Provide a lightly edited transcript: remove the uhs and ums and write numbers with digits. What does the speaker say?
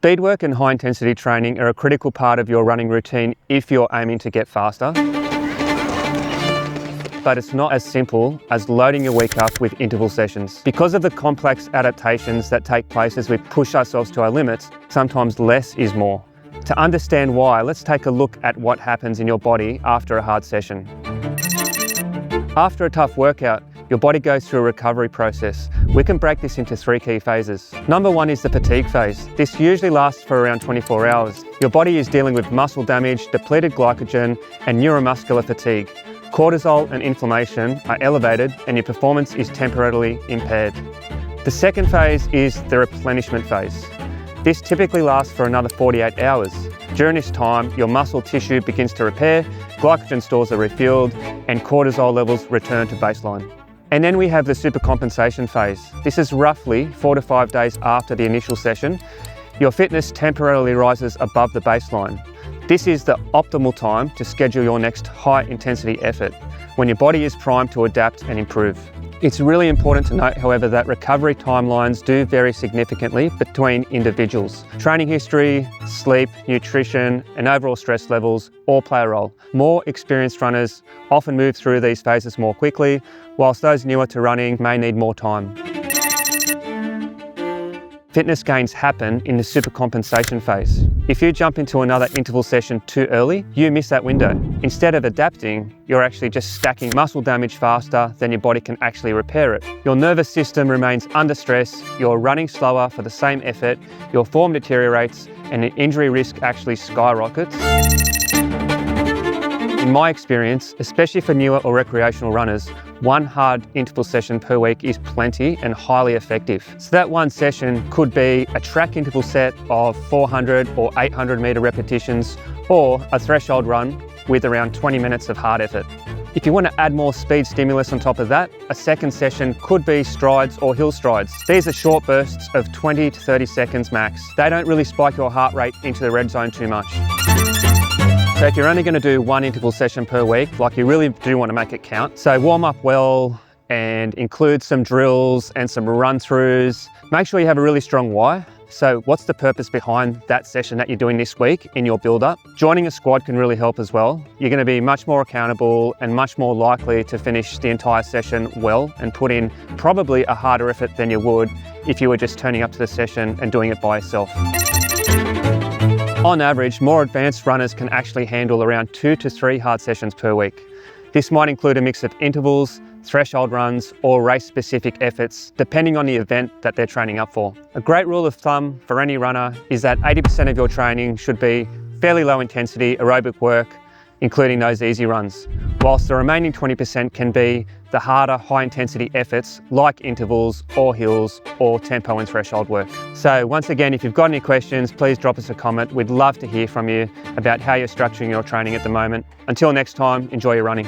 Speed work and high intensity training are a critical part of your running routine if you're aiming to get faster. But it's not as simple as loading your week up with interval sessions. Because of the complex adaptations that take place as we push ourselves to our limits, sometimes less is more. To understand why, let's take a look at what happens in your body after a hard session. After a tough workout, your body goes through a recovery process. We can break this into 3 key phases. Number 1 is the fatigue phase. This usually lasts for around 24 hours. Your body is dealing with muscle damage, depleted glycogen, and neuromuscular fatigue. Cortisol and inflammation are elevated and your performance is temporarily impaired. The second phase is the replenishment phase. This typically lasts for another 48 hours. During this time, your muscle tissue begins to repair, glycogen stores are refueled, and cortisol levels return to baseline. And then we have the supercompensation phase. This is roughly 4 to 5 days after the initial session. Your fitness temporarily rises above the baseline. This is the optimal time to schedule your next high intensity effort, when your body is primed to adapt and improve. It's really important to note, however, that recovery timelines do vary significantly between individuals. Training history, sleep, nutrition, and overall stress levels all play a role. More experienced runners often move through these phases more quickly, whilst those newer to running may need more time. Fitness gains happen in the supercompensation phase. If you jump into another interval session too early, you miss that window. Instead of adapting, you're actually just stacking muscle damage faster than your body can actually repair it. Your nervous system remains under stress, you're running slower for the same effort, your form deteriorates, and the injury risk actually skyrockets. In my experience, especially for newer or recreational runners, 1 hard interval session per week is plenty and highly effective. So that one session could be a track interval set of 400 or 800 meter repetitions, or a threshold run with around 20 minutes of hard effort. If you want to add more speed stimulus on top of that, a second session could be strides or hill strides. These are short bursts of 20 to 30 seconds max. They don't really spike your heart rate into the red zone too much. So if you're only going to do 1 interval session per week, you really do want to make it count. So warm up well and include some drills and some run-throughs. Make sure you have a really strong why. So what's the purpose behind that session that you're doing this week in your build-up? Joining a squad can really help as well. You're going to be much more accountable and much more likely to finish the entire session well and put in probably a harder effort than you would if you were just turning up to the session and doing it by yourself. On average, more advanced runners can actually handle around 2 to 3 hard sessions per week. This might include a mix of intervals, threshold runs, or race-specific efforts, depending on the event that they're training up for. A great rule of thumb for any runner is that 80% of your training should be fairly low intensity aerobic work, including those easy runs, whilst the remaining 20% can be the harder, high-intensity efforts like intervals or hills or tempo and threshold work. So once again, if you've got any questions, please drop us a comment. We'd love to hear from you about how you're structuring your training at the moment. Until next time, enjoy your running.